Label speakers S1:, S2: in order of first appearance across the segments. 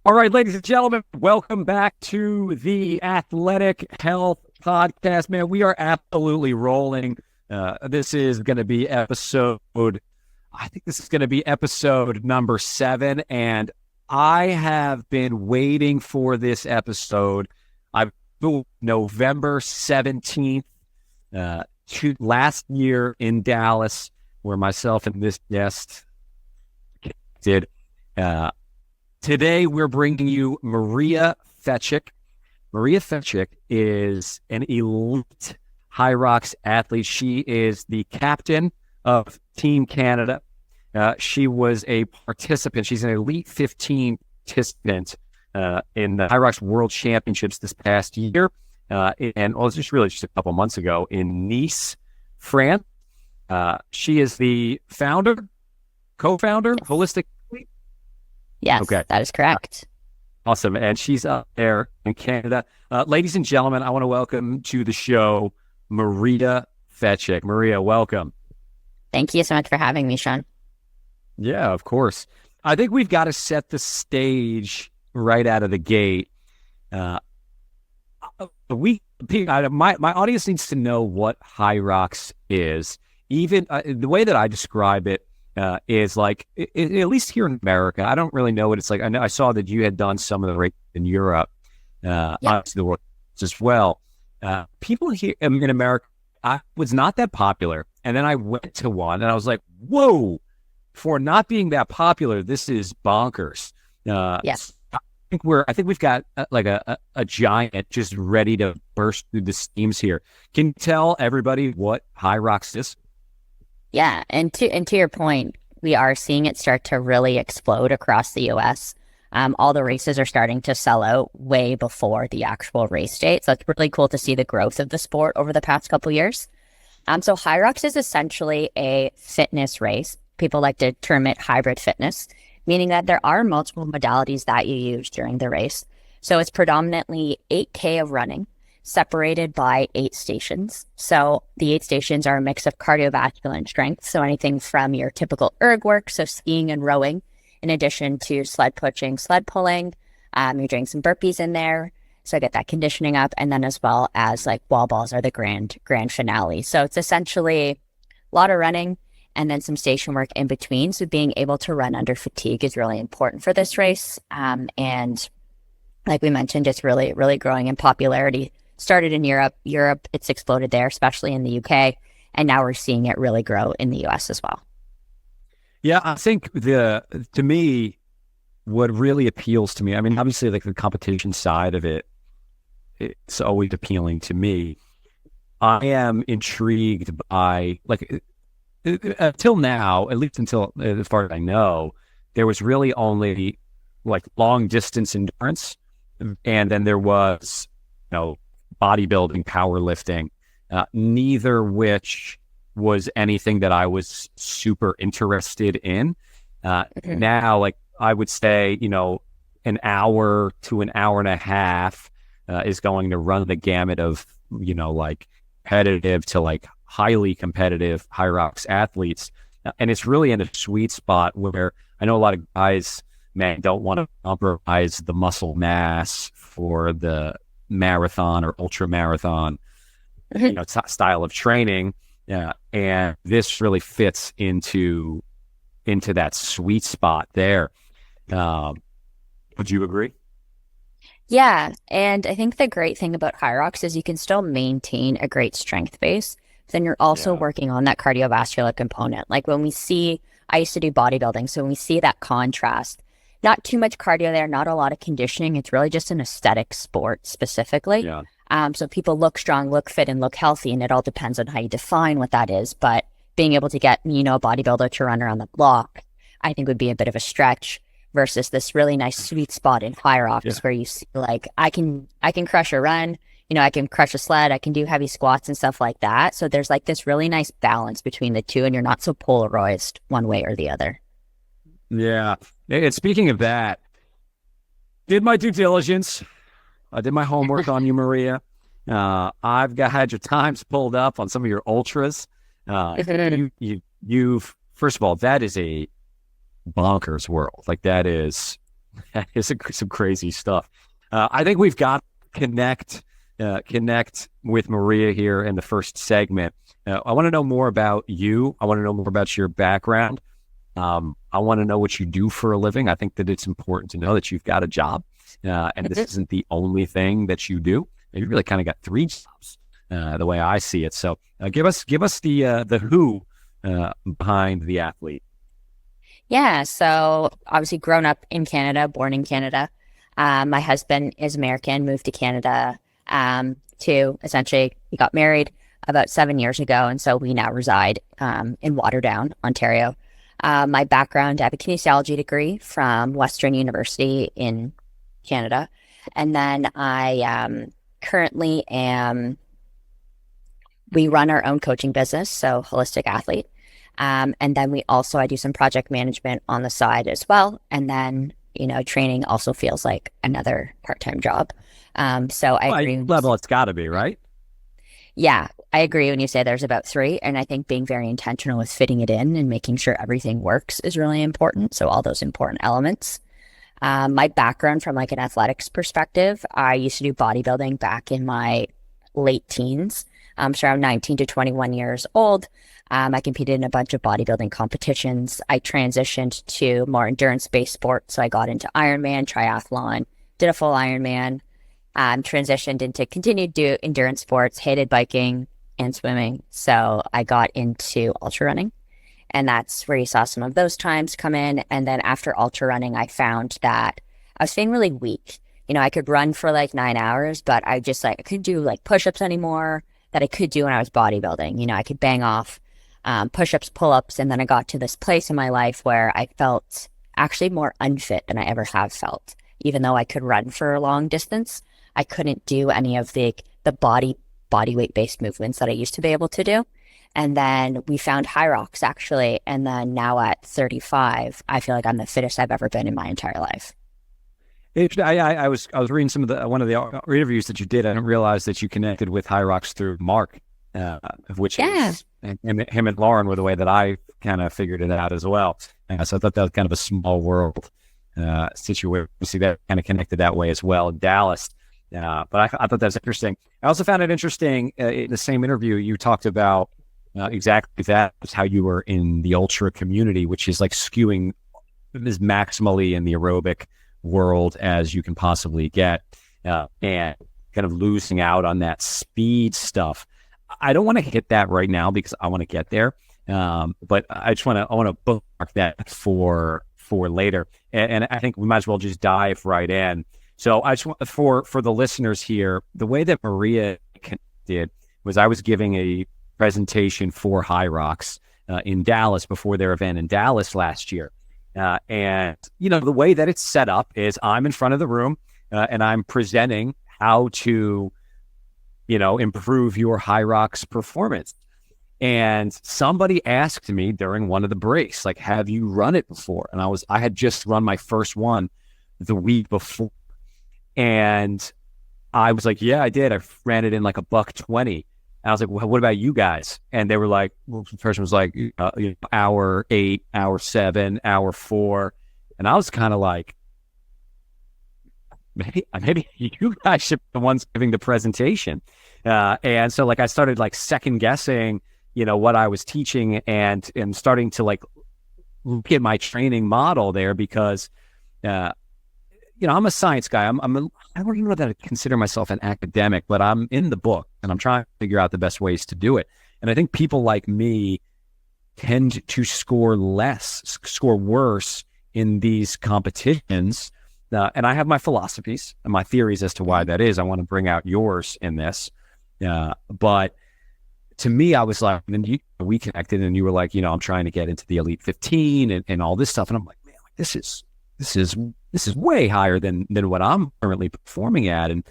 S1: All right, ladies and gentlemen, welcome back to the Athletic Health Podcast. Man, we are absolutely rolling. This is going to be episode number 7, and I have been waiting for this episode. November 17th, last year in Dallas, where myself and this guest did. Today, we're bringing you Maria Fecik. Maria Fecik is an elite HYROX athlete. She is the captain of Team Canada. She was a participant. She's an Elite 15 participant in the HYROX World Championships this past year. And well, just a couple months ago in Nice, France. She is the co-founder, Holistic.
S2: Yes,
S1: okay.
S2: That is correct.
S1: Awesome. And she's up there in Canada. Ladies and gentlemen, I want to welcome to the show Maria Fecik. Maria, welcome.
S2: Thank you so much for having me, Sean.
S1: Yeah, of course. I think we've got to set the stage right out of the gate. My audience needs to know what HYROX is. Even the way that I describe it is like, at least here in America, I don't really know what it's like. I saw that you had done some of the races in Europe, obviously the world as well. People here in America, I was not that popular. And then I went to one and I was like, whoa, for not being that popular, this is bonkers.
S2: Yes.
S1: I think we've got a giant just ready to burst through the seams here. Can you tell everybody what HYROX is?
S2: Yeah, and to your point, we are seeing it start to really explode across the U.S. All the races are starting to sell out way before the actual race date. So it's really cool to see the growth of the sport over the past couple years. So HYROX is essentially a fitness race. People like to term it hybrid fitness, meaning that there are multiple modalities that you use during the race. So it's predominantly 8K of running, separated by 8 stations. So the 8 stations are a mix of cardiovascular and strength. So anything from your typical erg work, so skiing and rowing, in addition to sled pushing, sled pulling. You're doing some burpees in there. So get that conditioning up. And then as well as like wall balls are the grand finale. So it's essentially a lot of running and then some station work in between. So being able to run under fatigue is really important for this race. And like we mentioned, it's really, really growing in popularity. Started in Europe, it's exploded there, especially in the UK. And now we're seeing it really grow in the US as well.
S1: Yeah, I think to me, what really appeals to me, I mean, obviously like the competition side of it, it's always appealing to me. I am intrigued by, like, until now, at least until as far as I know, there was really only like long distance endurance. And then there was, bodybuilding, powerlifting, neither which was anything that I was super interested in. Now, like I would say, an hour to an hour and a half is going to run the gamut of, like competitive to like highly competitive HYROX athletes. And it's really in a sweet spot where I know a lot of guys, don't want to compromise the muscle mass for the marathon or ultra marathon, style of training. And this really fits into that sweet spot there. Would you agree?
S2: Yeah. And I think the great thing about HYROX is you can still maintain a great strength base. Then you're also working on that cardiovascular component. Like when we see, I used to do bodybuilding. So when we see that contrast, not too much cardio there, not a lot of conditioning. It's really just an aesthetic sport specifically.
S1: Yeah.
S2: So people look strong, look fit, and look healthy, and it all depends on how you define what that is. But being able to get, a bodybuilder to run around the block, I think would be a bit of a stretch versus this really nice sweet spot in HYROX where you see like, I can crush a run, I can crush a sled, I can do heavy squats and stuff like that. So there's like this really nice balance between the two, and you're not so polarized one way or the other.
S1: Yeah. And speaking of that, did my due diligence. I did my homework on you, Maria. I've had your times pulled up on some of your ultras. You've first of all, that is a bonkers world. Like that is That is some crazy stuff. I think we've got to connect with Maria here in the first segment. I want to know more about you. I want to know more about your background. I want to know what you do for a living. I think that it's important to know that you've got a job, and this isn't the only thing that you do. You really kind of got three jobs, the way I see it. So give us the who behind the athlete.
S2: Yeah, so obviously grown up in Canada, born in Canada. My husband is American, moved to Canada to essentially, we got married about 7 years ago, and so we now reside in Waterdown, Ontario. My background, I have a kinesiology degree from Western University in Canada, and then I currently we run our own coaching business, so Holistic Athlete. And then I do some project management on the side as well. And then, training also feels like another part-time job. So I agree.
S1: Level it's got to be, right?
S2: Yeah, I agree when you say there's about three. And I think being very intentional with fitting it in and making sure everything works is really important. So all those important elements. My background from like an athletics perspective, I used to do bodybuilding back in my late teens. So around 19 to 21 years old. I competed in a bunch of bodybuilding competitions. I transitioned to more endurance-based sports. So I got into Ironman, triathlon, did a full Ironman, transitioned into continued do endurance sports, hated biking and swimming. So I got into ultra running. And that's where you saw some of those times come in. And then after ultra running, I found that I was feeling really weak. I could run for like 9 hours, but I couldn't do like push-ups anymore that I could do when I was bodybuilding. I could bang off push-ups, pull-ups, and then I got to this place in my life where I felt actually more unfit than I ever have felt. Even though I could run for a long distance, I couldn't do any of the body weight-based movements that I used to be able to do. And then we found HYROX actually, and then now at 35, I feel like I'm the fittest I've ever been in my entire life.
S1: I was reading one of the interviews that you did. I didn't realize that you connected with HYROX through Mark, which is him and Lauren were the way that I kind of figured it out as well. So I thought that was kind of a small world situation. See that kind of connected that way as well in Dallas. But I thought that was interesting. I also found it interesting in the same interview you talked about exactly that was how you were in the ultra community, which is like skewing as maximally in the aerobic world as you can possibly get, and kind of losing out on that speed stuff. I don't want to hit that right now because I want to get there, but I want to bookmark that for later, and I think we might as well just dive right in. So I just want for the listeners here, the way that Maria did was I was giving a presentation for HYROX in Dallas before their event in Dallas last year. And, the way that it's set up is I'm in front of the room and I'm presenting how to, improve your HYROX performance. And somebody asked me during one of the breaks, like, have you run it before? And I had just run my first one the week before. And I was like, yeah, I did. I ran it in like $1:20. I was like, well, what about you guys? And they were like, well, the person was like, hour 8, hour 7, hour 4. And I was kind of like, maybe you guys should be the ones giving the presentation. And so like, I started like second guessing, what I was teaching and starting to like look at my training model there because, I'm a science guy. I don't even know that I consider myself an academic, but I'm in the book and I'm trying to figure out the best ways to do it. And I think people like me tend to score worse in these competitions. And I have my philosophies and my theories as to why that is. I want to bring out yours in this. But to me, I was like, and then we connected and you were like, I'm trying to get into the Elite 15 and all this stuff. And I'm like, man, this is way higher than what I'm currently performing at. And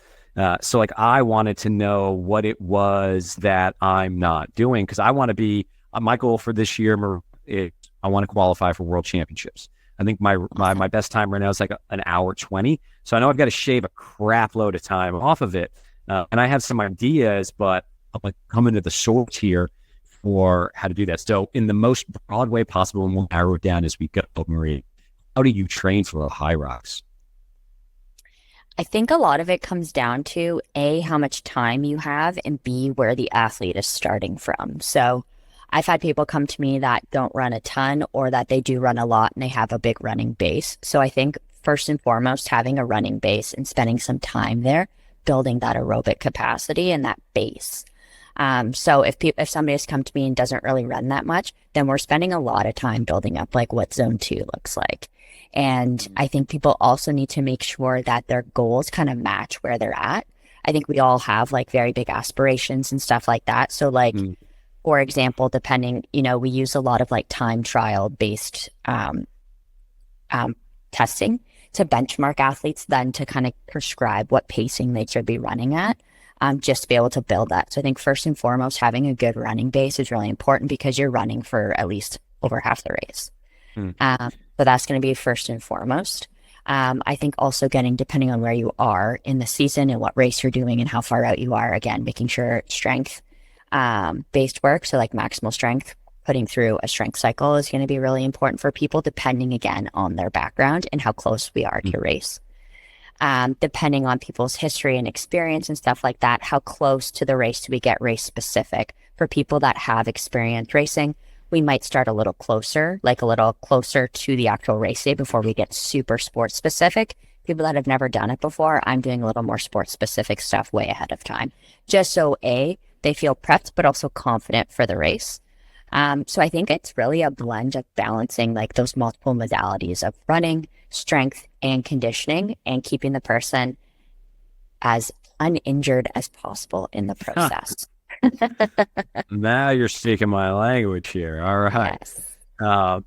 S1: so like, I wanted to know what it was that I'm not doing. Cause I want to be, my goal for this year is I want to qualify for world championships. I think my best time right now is like an hour 20. So I know I've got to shave a crap load of time off of it. And I have some ideas, but I'm like coming to the source here for how to do that. So in the most broad way possible, and we'll narrow it down as we go, Marie, how do you train for a HYROX?
S2: I think a lot of it comes down to A, how much time you have, and B, where the athlete is starting from. So I've had people come to me that don't run a ton or that they do run a lot and they have a big running base. So I think first and foremost, having a running base and spending some time there, building that aerobic capacity and that base. So if somebody has come to me and doesn't really run that much, then we're spending a lot of time building up like what zone 2 looks like. And I think people also need to make sure that their goals kind of match where they're at. I think we all have like very big aspirations and stuff like that. So like, for example, depending, we use a lot of like time trial based testing to benchmark athletes then to kind of prescribe what pacing they should be running at, just to be able to build that. So I think first and foremost, having a good running base is really important because you're running for at least over half the race. So that's going to be first and foremost. I think also depending on where you are in the season and what race you're doing and how far out you are, again, making sure strength based work, so like maximal strength, putting through a strength cycle is going to be really important for people, depending again on their background and how close we are to race. Depending on people's history and experience and stuff like that, how close to the race do we get race specific? For people that have experience racing, we might start a little closer to the actual race day before we get super sports specific. People that have never done it before, I'm doing a little more sports specific stuff way ahead of time, just so they feel prepped, but also confident for the race. So I think it's really a blend of balancing like those multiple modalities of running, strength, and conditioning, and keeping the person as uninjured as possible in the process.
S1: Now you're speaking my language here. All right.
S2: Yes.
S1: All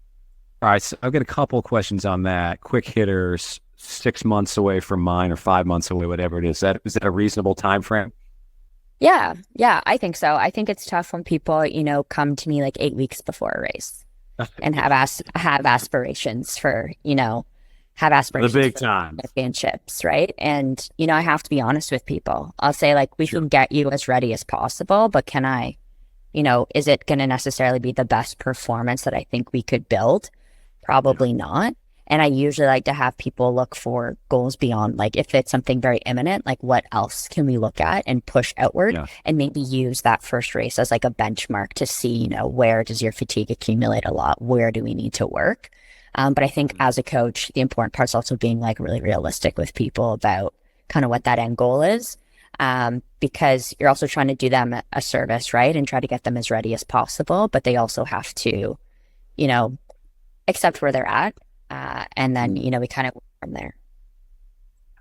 S1: right. So I've got a couple questions on that. Quick hitters, 6 months away from mine or 5 months away, whatever it is. Is that a reasonable time frame?
S2: Yeah, I think so. I think it's tough when people, come to me like 8 weeks before a race and have aspirations for,
S1: the big time
S2: championships, right? And, I have to be honest with people. I'll say like, we can get you as ready as possible, but can I, is it going to necessarily be the best performance that I think we could build? Probably not. And I usually like to have people look for goals beyond, like if it's something very imminent, like what else can we look at and push outward and maybe use that first race as like a benchmark to see, where does your fatigue accumulate a lot? Where do we need to work? But I think as a coach, the important part is also being like really realistic with people about kind of what that end goal is, because you're also trying to do them a service, right? And try to get them as ready as possible, but they also have to, accept where they're at. And then, we kind of work from there.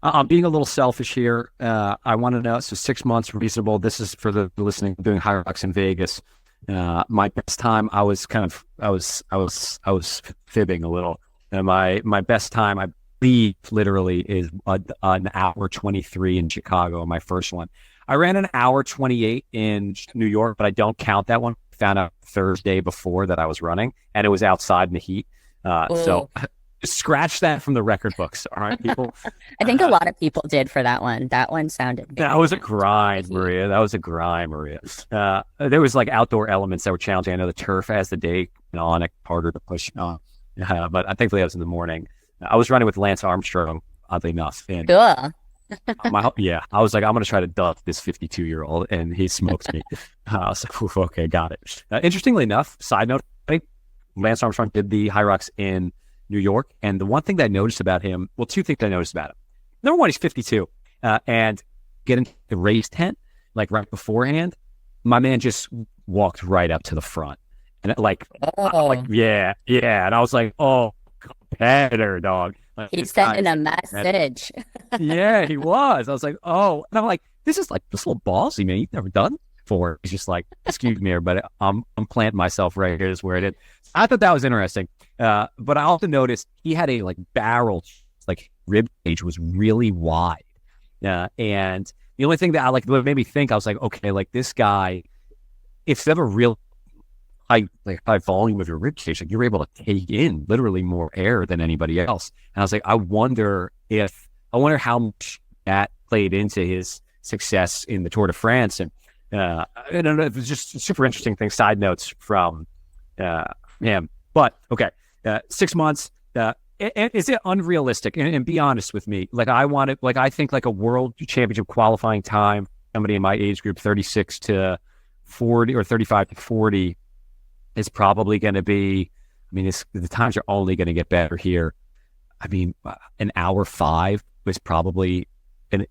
S1: I'm being a little selfish here. I want to know, so 6 months reasonable. This is for the listening, doing HYROX in Vegas. My best time, I was fibbing a little. My best time, I believe, literally is an hour 23 in Chicago, my first one. I ran an hour 28 in New York, but I don't count that one. Found out Thursday before that I was running, and it was outside in the heat. So scratch that from the record books. All right, people.
S2: I think a lot of people did for that one. That one sounded.
S1: That was a grind, Maria. That was a grind, Maria. There was like outdoor elements that were challenging. I know the turf as the day went on, it harder to push on. But I think that was in the morning. I was running with Lance Armstrong, oddly enough. And
S2: cool.
S1: I was like, I'm going to try to duck this 52-year-old, and he smokes me. I was like, okay, got it. Interestingly enough, side note, Lance Armstrong did the HYROX in New York. And the one thing that I noticed about him, well, two things I noticed about him. Number one, he's 52. And getting the race tent, like right beforehand, my man just walked right up to the front. And yeah. And I was like, oh, competitor, dog. Like,
S2: he's sending a message.
S1: Yeah, he was. I was like, oh. And I'm like, this is like this little ballsy, man. You've never done before. He's just like, excuse me, everybody. I'm planting myself right here is where it is. I thought that was interesting. But I also noticed he had a like barrel, like rib cage was really wide. And the only thing that what made me think, I was like, okay, like this guy, if you have a real high volume of your rib cage, like you're able to take in literally more air than anybody else. And I was like, I wonder how much that played into his success in the Tour de France. And I don't know, it was just super interesting thing. Side notes from him. But okay, 6 months. is it unrealistic? And be honest with me. Like I want it. Like I think like a world championship qualifying time. Somebody in my age group, 36 to 40 or 35 to 40, is probably going to be. I mean, the times are only going to get better here. I mean, an hour 5 was probably an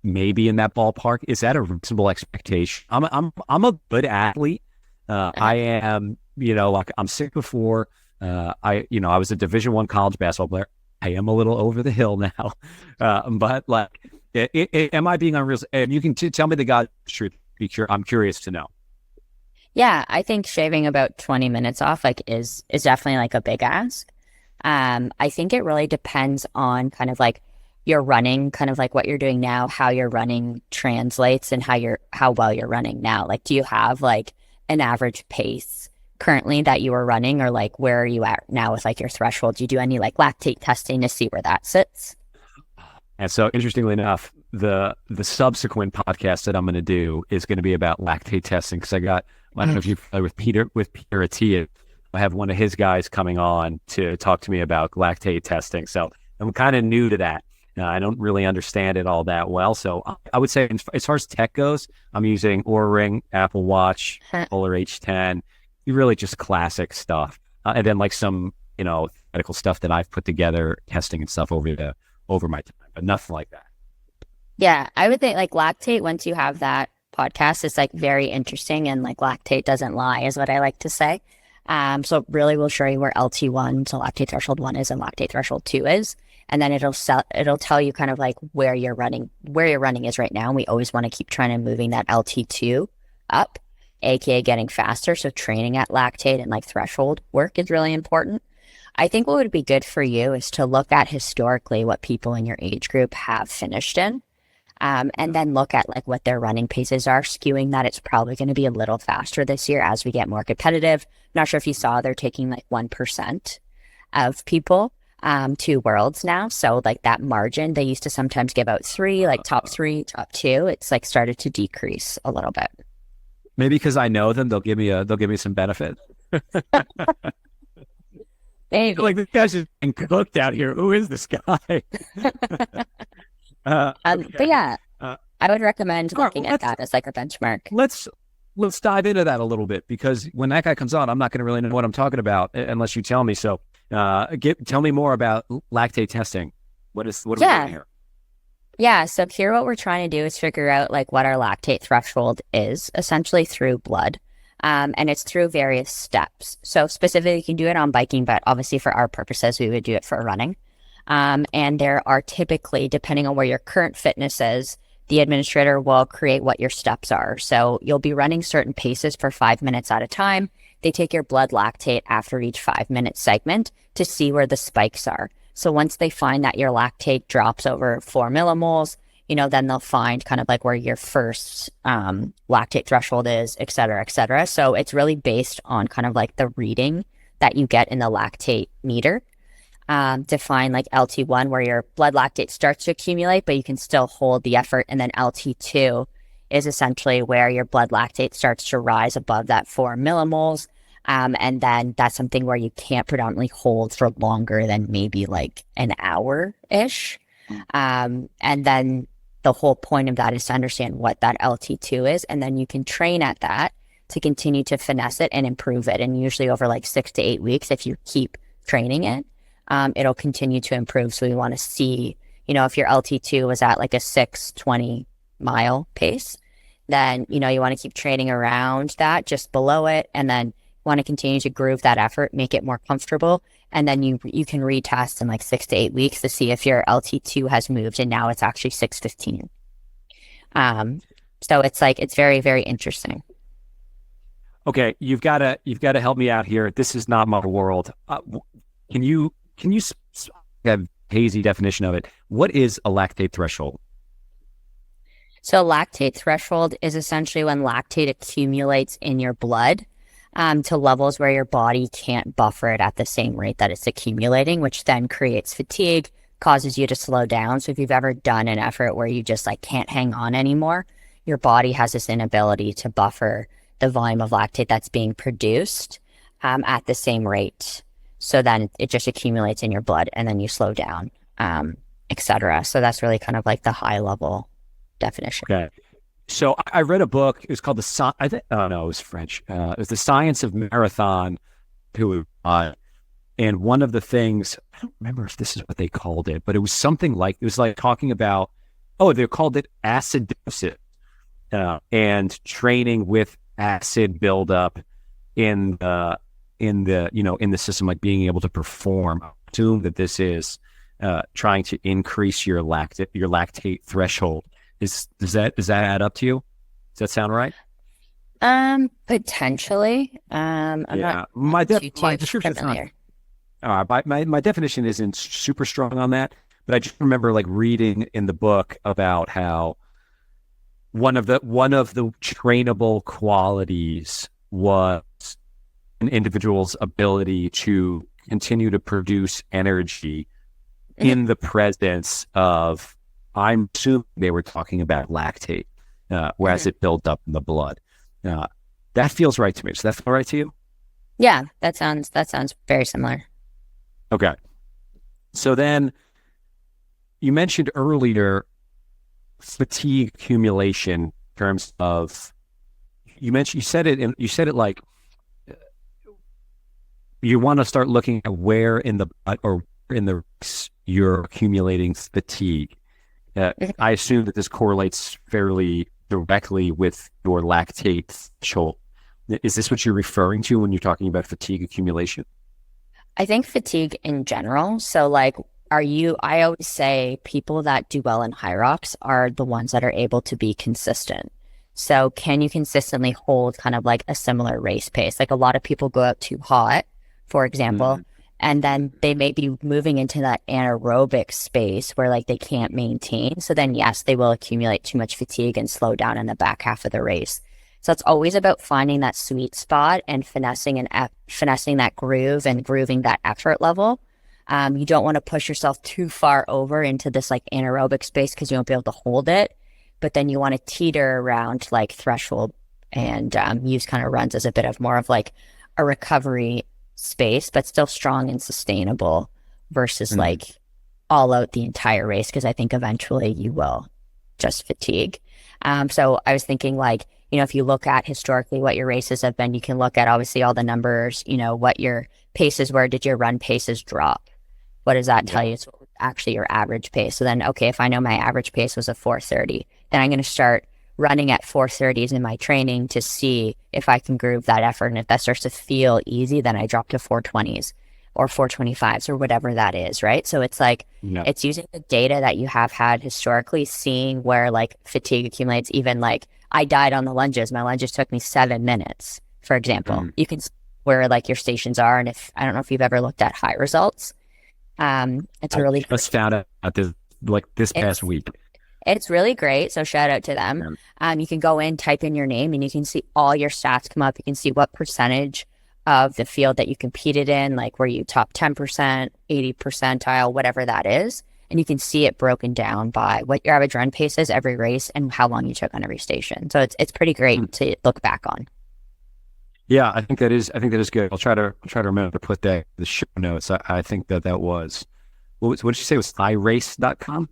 S1: maybe in that ballpark. Is that a reasonable expectation? I'm a good athlete. I am. Like I'm 6'4". I was a Division I college basketball player. I am a little over the hill now, but like, am I being unrealistic? And you can tell me the God's truth. I'm curious to know.
S2: Yeah, I think shaving about 20 minutes off like is definitely like a big ask. I think it really depends on kind of like your running, kind of like what you're doing now, how your running translates, and how well you're running now. Like, do you have like an average pace currently that you are running, or like where are you at now with like your threshold? Do you do any like lactate testing to see where that sits?
S1: And so, interestingly enough, the subsequent podcast that I'm going to do is going to be about lactate testing, because I don't know if you're familiar with Peter Attia. I have one of his guys coming on to talk to me about lactate testing. So I'm kind of new to that. I don't really understand it all that well. So I would say as far as tech goes, I'm using Oura Ring, Apple Watch, Polar H10, really just classic stuff. And then like some, medical stuff that I've put together, testing and stuff over my time, but nothing like that.
S2: Yeah, I would think like lactate, once you have that podcast, it's like very interesting, and like lactate doesn't lie is what I like to say. So really we'll show you where LT1, so lactate threshold 1 is, and lactate threshold 2 is. And then it'll tell you kind of like where your running is right now. And we always want to keep trying to moving that LT2 up, aka getting faster. So training at lactate and like threshold work is really important. I think what would be good for you is to look at historically what people in your age group have finished in. And then look at like what their running paces are, skewing that it's probably going to be a little faster this year as we get more competitive. Not sure if you saw they're taking like 1% of people to worlds now. So like that margin, they used to sometimes give out 3, like top 3, top 2. It's like started to decrease a little bit.
S1: Maybe because I know them, they'll give me some benefit.
S2: Maybe.
S1: Like, this guy's just being cooked out here. Who is this guy?
S2: But yeah, I would recommend looking at that as like a benchmark.
S1: Let's dive into that a little bit, because when that guy comes on, I'm not going to really know what I'm talking about unless you tell me. So tell me more about lactate testing. What are we doing here?
S2: Yeah, so here what we're trying to do is figure out like what our lactate threshold is, essentially through blood. And it's through various steps. So specifically, you can do it on biking, but obviously for our purposes, we would do it for running. And there are typically, depending on where your current fitness is, the administrator will create what your steps are. So you'll be running certain paces for 5 minutes at a time. They take your blood lactate after each 5-minute segment to see where the spikes are. So once they find that your lactate drops over 4 millimoles, then they'll find kind of like where your first lactate threshold is, et cetera, et cetera. So it's really based on kind of like the reading that you get in the lactate meter. To find like LT1 where your blood lactate starts to accumulate, but you can still hold the effort. And then LT2 is essentially where your blood lactate starts to rise above that 4 millimoles. And then that's something where you can't predominantly hold for longer than maybe like an hour-ish. And then the whole point of that is to understand what that LT2 is. And then you can train at that to continue to finesse it and improve it. And usually over like 6 to 8 weeks, if you keep training it, it'll continue to improve. So we want to see, if your LT2 was at like a 6:20 mile pace, then, you want to keep training around that, just below it. And then want to continue to groove that effort, make it more comfortable. And then you can retest in like 6 to 8 weeks to see if your LT2 has moved and now it's actually 6:15. So it's very, very interesting.
S1: Okay. You've got to help me out here. This is not my world. Can you have a hazy definition of it? What is a lactate threshold?
S2: So lactate threshold is essentially when lactate accumulates in your blood to levels where your body can't buffer it at the same rate that it's accumulating, which then creates fatigue, causes you to slow down. So if you've ever done an effort where you just like can't hang on anymore, your body has this inability to buffer the volume of lactate that's being produced at the same rate So then it just accumulates in your blood and then you slow down, etc. So that's really kind of like the high level definition.
S1: Okay. So I read a book. It was called I think, oh no, it was French. It was The Science of Marathon. And one of the things, I don't remember if this is what they called it, but it was something like, it was like talking about, they called it acidosis, and training with acid buildup in the system, like being able to perform. I assume that this is trying to increase your lactate threshold. Does that add up to you? Does that sound right?
S2: Potentially. I'm not
S1: my
S2: too
S1: description's not.
S2: familiar.
S1: My definition isn't super strong on that, but I just remember like reading in the book about how one of the trainable qualities was an individual's ability to continue to produce energy in the presence of, I'm assuming they were talking about lactate, whereas it built up in the blood. That feels right to me. Does that feel right to you?
S2: Yeah, that sounds very similar.
S1: Okay. So then you mentioned earlier fatigue accumulation in terms of, you said it like you want to start looking at where in the or in the you're accumulating fatigue. I assume that this correlates fairly directly with your lactate threshold. Is this what you're referring to when you're talking about fatigue accumulation?
S2: I think fatigue in general. So like, I always say people that do well in HYROX are the ones that are able to be consistent. So can you consistently hold kind of like a similar race pace? Like a lot of people go out too hot, for example, and then they may be moving into that anaerobic space where like they can't maintain. So then yes, they will accumulate too much fatigue and slow down in the back half of the race. So it's always about finding that sweet spot and finessing that groove and grooving that effort level. You don't want to push yourself too far over into this like anaerobic space because you won't be able to hold it. But then you want to teeter around like threshold and use kind of runs as a bit of more of like a recovery space, but still strong and sustainable versus like all out the entire race. Because I think eventually you will just fatigue. So I was thinking like, if you look at historically what your races have been, you can look at obviously all the numbers, what your paces were. Did your run paces drop? What does that tell you? It's actually your average pace. So then, okay, if I know my average pace was a 4:30, then I'm going to start running at 4:30s in my training to see if I can groove that effort. And if that starts to feel easy, then I drop to 4:20s or 4:25s or whatever that is, right? So it's like, it's using the data that you have had historically, seeing where like fatigue accumulates. Even like I died on the lunges. My lunges took me 7 minutes, for example. You can see where like your stations are. And I don't know if you've ever looked at high results. It's really
S1: just found out this past week.
S2: It's really great. So shout out to them. You can go in, type in your name, and you can see all your stats come up. You can see what percentage of the field that you competed in, like were you top 10%, 80 percentile, whatever that is. And you can see it broken down by what your average run pace is every race and how long you took on every station. So it's pretty great to look back on.
S1: Yeah, I think that is good. I'll try to remember to put that in the show notes. I think that was, what did you say, it was HYROX.com?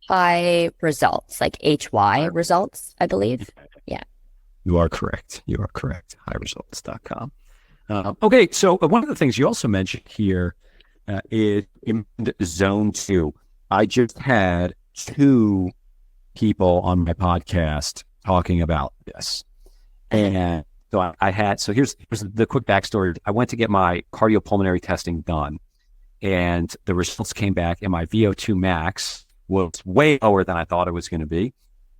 S2: High results, like HY results, I believe. Yeah.
S1: You are correct. HYROX.com. Okay, so one of the things you also mentioned here is in zone 2. I just had 2 people on my podcast talking about this. And so here's the quick backstory. I went to get my cardiopulmonary testing done, and the results came back, and my VO2 max was way lower than I thought it was going to be.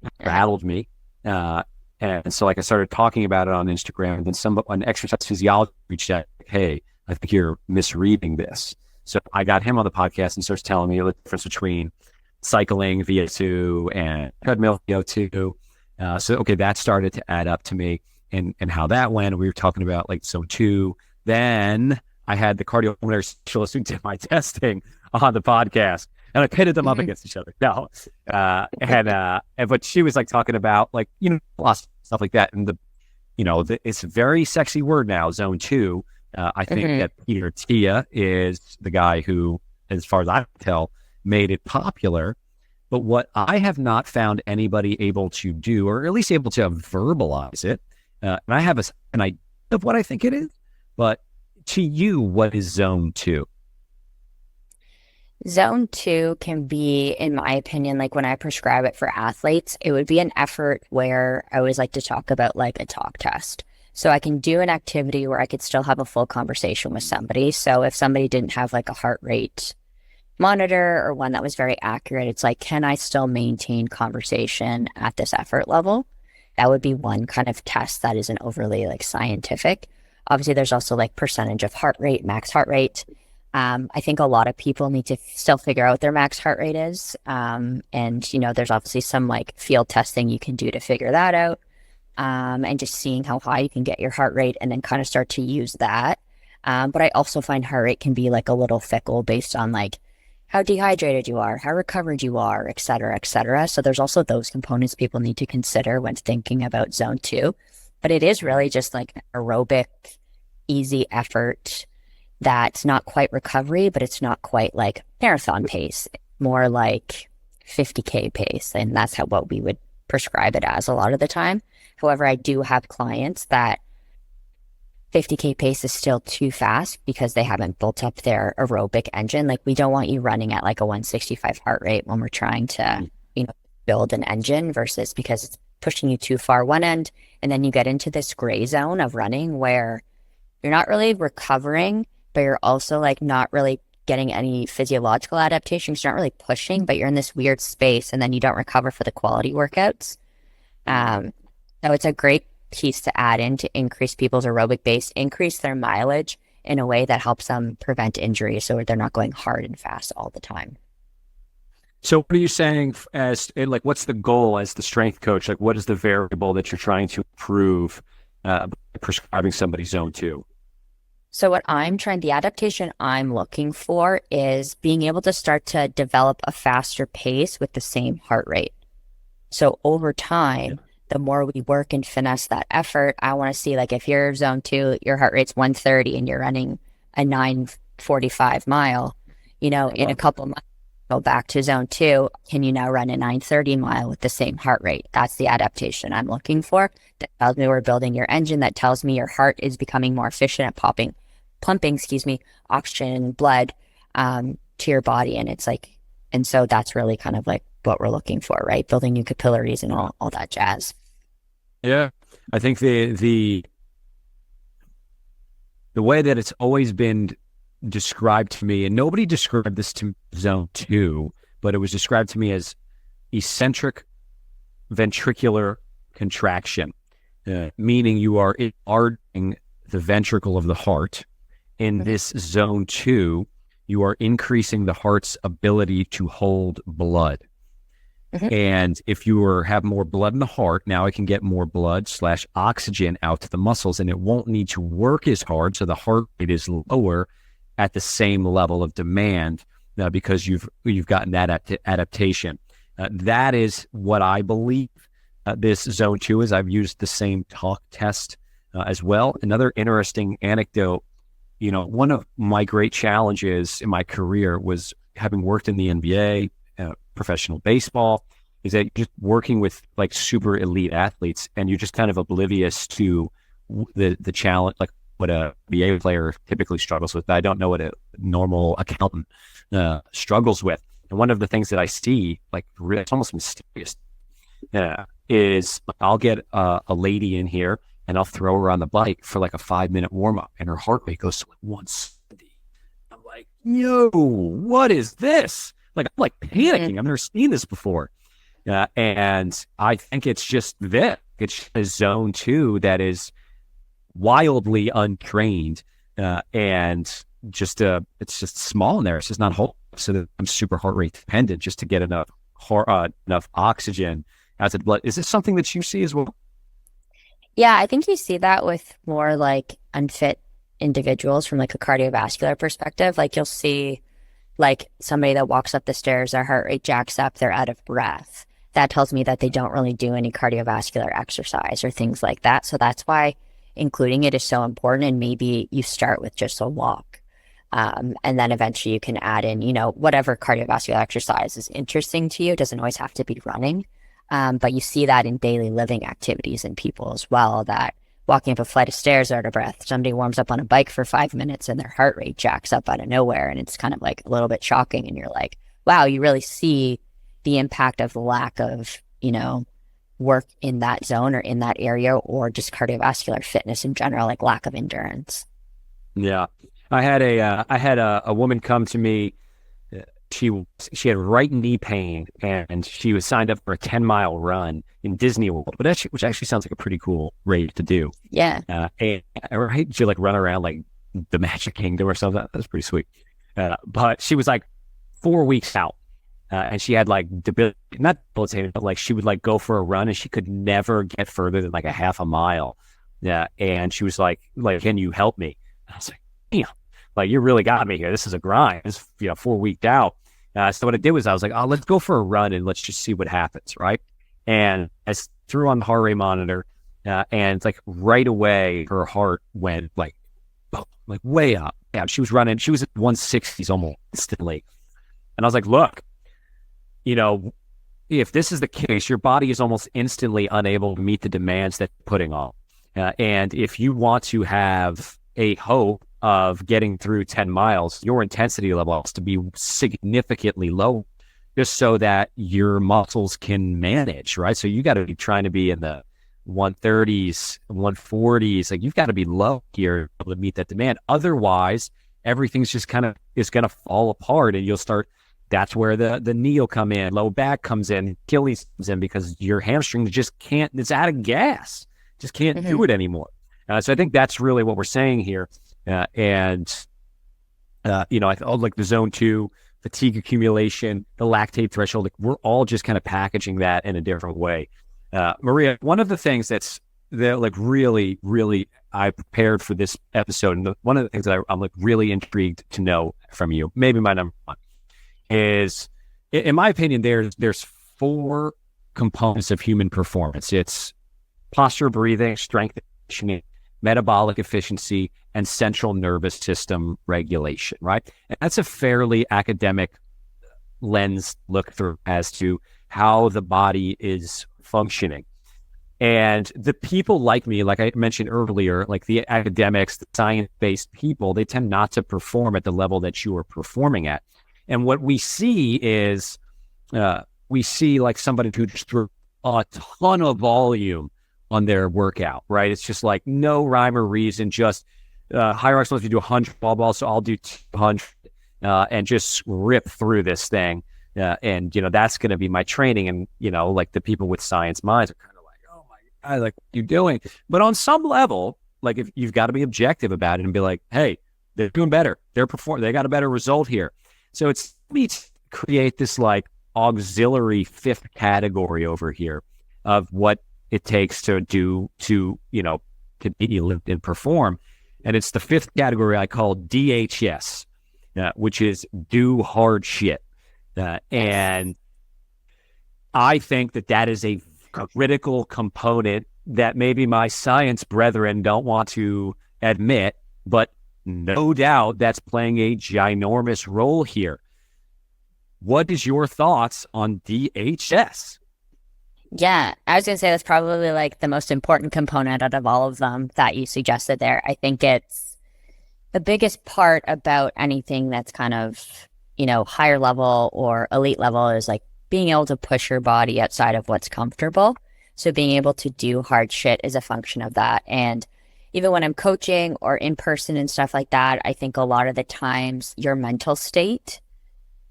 S1: It rattled me. And so like I started talking about it on Instagram, and then an exercise physiologist reached out, like, hey, I think you're misreading this. So I got him on the podcast and starts telling me the difference between cycling VO2 and treadmill VO2. So, okay, that started to add up to me and how that went. We were talking about like zone 2. Then I had the cardiopulmonary specialist who did my testing on the podcast, and I pitted them up against each other. No, but she was like talking about like, lots of stuff like that. And it's a very sexy word now, zone 2, I think that Peter Tia is the guy who, as far as I can tell, made it popular. But what I have not found anybody able to do, or at least able to verbalize it, and I have an idea of what I think it is, but to you, what is zone 2?
S2: Zone 2 can be, in my opinion, like when I prescribe it for athletes, it would be an effort where I always like to talk about like a talk test. So I can do an activity where I could still have a full conversation with somebody. So if somebody didn't have like a heart rate monitor or one that was very accurate, it's like, can I still maintain conversation at this effort level? That would be one kind of test that isn't overly like scientific. Obviously, there's also like percentage of heart rate, max heart rate. I think a lot of people need to still figure out what their max heart rate is. And, there's obviously some like field testing you can do to figure that out. And just seeing how high you can get your heart rate and then kind of start to use that. But I also find heart rate can be like a little fickle based on like how dehydrated you are, how recovered you are, et cetera, et cetera. So there's also those components people need to consider when thinking about zone 2. But it is really just like an aerobic, easy effort that's not quite recovery, but it's not quite like marathon pace, more like 50K pace. And that's what we would prescribe it as a lot of the time. However, I do have clients that 50K pace is still too fast because they haven't built up their aerobic engine. Like we don't want you running at like a 165 heart rate when we're trying to, build an engine versus because it's pushing you too far one end. And then you get into this gray zone of running where you're not really recovering, but you're also like not really getting any physiological adaptations. You're not really pushing, but you're in this weird space and then you don't recover for the quality workouts. So it's a great piece to add in to increase people's aerobic base, increase their mileage in a way that helps them prevent injury so they're not going hard and fast all the time.
S1: So what are you saying what's the goal as the strength coach? Like what is the variable that you're trying to improve by prescribing somebody zone 2?
S2: So the adaptation I'm looking for is being able to start to develop a faster pace with the same heart rate. So over time, the more we work and finesse that effort, I want to see like if you're zone 2, your heart rate's 130 and you're running a 9:45 mile, in a couple months, go back to zone 2. Can you now run a 9:30 mile with the same heart rate? That's the adaptation I'm looking for. That tells me we're building your engine. That tells me your heart is becoming more efficient at pumping oxygen and blood to your body. And so that's really kind of like what we're looking for, right? Building new capillaries and all that jazz.
S1: Yeah. I think the way that it's always been described to me, and nobody described this to zone 2, but it was described to me as eccentric ventricular contraction, meaning you are enlarging the ventricle of the heart. In this zone 2, you are increasing the heart's ability to hold blood. And if you have more blood in the heart, now I can get more blood / oxygen out to the muscles, and it won't need to work as hard. So the heart rate is lower at the same level of demand because you've gotten that adaptation. That is what I believe this zone 2 is. I've used the same talk test as well. Another interesting anecdote, one of my great challenges in my career was having worked in the NBA, professional baseball, is that you're just working with like super elite athletes and you're just kind of oblivious to the challenge, like what a NBA player typically struggles with. I don't know what a normal accountant struggles with. And one of the things that I see, like really, it's almost mysterious, is I'll get a lady in here and I'll throw her on the bike for like a 5-minute warm up and her heart rate goes to like 170. I'm like, yo, what is this? Like, I'm like panicking. I've never seen this before. And I think it's just this. It's a zone 2 that is wildly untrained and just it's just small in there. It's just not whole. So that I'm super heart rate dependent just to get enough oxygen out of the blood. Is this something that you see as well?
S2: Yeah, I think you see that with more like unfit individuals from like a cardiovascular perspective. Like you'll see like somebody that walks up the stairs, their heart rate jacks up, they're out of breath. That tells me that they don't really do any cardiovascular exercise or things like that. So that's why including it is so important. And maybe you start with just a walk. And then eventually you can add in, whatever cardiovascular exercise is interesting to you. It doesn't always have to be running. But you see that in daily living activities in people as well, that walking up a flight of stairs out of breath, somebody warms up on a bike for 5 minutes and their heart rate jacks up out of nowhere. And it's kind of like a little bit shocking. And you're like, wow, you really see the impact of the lack of, work in that zone or in that area, or just cardiovascular fitness in general, like lack of endurance.
S1: Yeah. I had a woman come to me. She had right knee pain, and she was signed up for a 10-mile run in Disney World, which actually sounds like a pretty cool race to do.
S2: Yeah.
S1: And right, she like run around like the Magic Kingdom or something. That's pretty sweet. But she was like 4 weeks out, and she had like not debilitating, but like she would like go for a run, and she could never get further than like a half a mile. Yeah, and she was like, can you help me? And I was like, damn. Like, you really got me here. This is a grind. It's 4 weeks out. So what I did was I was like, let's go for a run and let's just see what happens, right? And I threw on the heart rate monitor, and like right away, her heart went like way up. Yeah, she was running. She was at 160s almost instantly. And I was like, look, if this is the case, your body is almost instantly unable to meet the demands that you're putting on. And if you want to have a hope of getting through 10 miles, your intensity level has to be significantly low, just so that your muscles can manage, right? So you got to be trying to be in the 130s, 140s. Like, you've got to be low here to meet that demand. Otherwise, everything's just kind of is going to fall apart, and you'll start. That's where the knee will come in, low back comes in, Achilles comes in, because your hamstring just can't. It's out of gas, just can't do it anymore. So I think that's really what we're saying here. I like the zone 2, fatigue accumulation, the lactate threshold, like, we're all just kind of packaging that in a different way. Maria, one of the things that like really, really I prepared for this episode, and one of the things that I'm like really intrigued to know from you, maybe my number one, is, in my opinion, there's 4 components of human performance. It's posture, breathing, strength, conditioning, metabolic efficiency, and central nervous system regulation, right? And that's a fairly academic lens look through as to how the body is functioning. And the people like me, like I mentioned earlier, like the academics, the science-based people, they tend not to perform at the level that you are performing at. And what we see is, we see like somebody who just threw a ton of volume on their workout, right? It's just like no rhyme or reason, just HYROX wants me to do 100 ball balls, so I'll do 200 and just rip through this thing. And, that's going to be my training. And, like the people with science minds are kind of like, oh my God, like, what are you doing? But on some level, like, if you've got to be objective about it and be like, hey, they're doing better. They got a better result here. So it's me to create this like auxiliary 5th category over here of what it takes to do, to live and perform. And it's the 5th category I call DHS, which is do hard shit. And I think that is a critical component that maybe my science brethren don't want to admit, but no doubt that's playing a ginormous role here. What is your thoughts on DHS?
S2: Yeah, I was going to say that's probably like the most important component out of all of them that you suggested there. I think it's the biggest part about anything that's kind of, higher level or elite level is like being able to push your body outside of what's comfortable. So being able to do hard shit is a function of that. And even when I'm coaching or in person and stuff like that, I think a lot of the times your mental state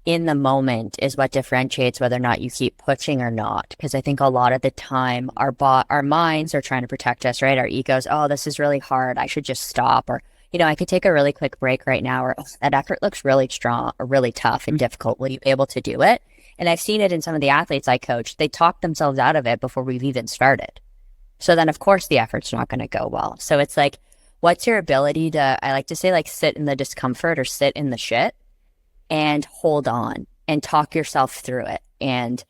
S2: in the moment is what differentiates whether or not you keep pushing or not. Because I think a lot of the time our minds are trying to protect us, right? Our egos, oh, this is really hard, I should just stop. Or, I could take a really quick break right now, or that effort looks really strong or really tough and difficult. Will you be able to do it? And I've seen it in some of the athletes I coach. They talk themselves out of it before we've even started. So then, of course, the effort's not going to go well. So it's like, what's your ability to, I like to say, like, sit in the discomfort or sit in the shit and hold on and talk yourself through it. And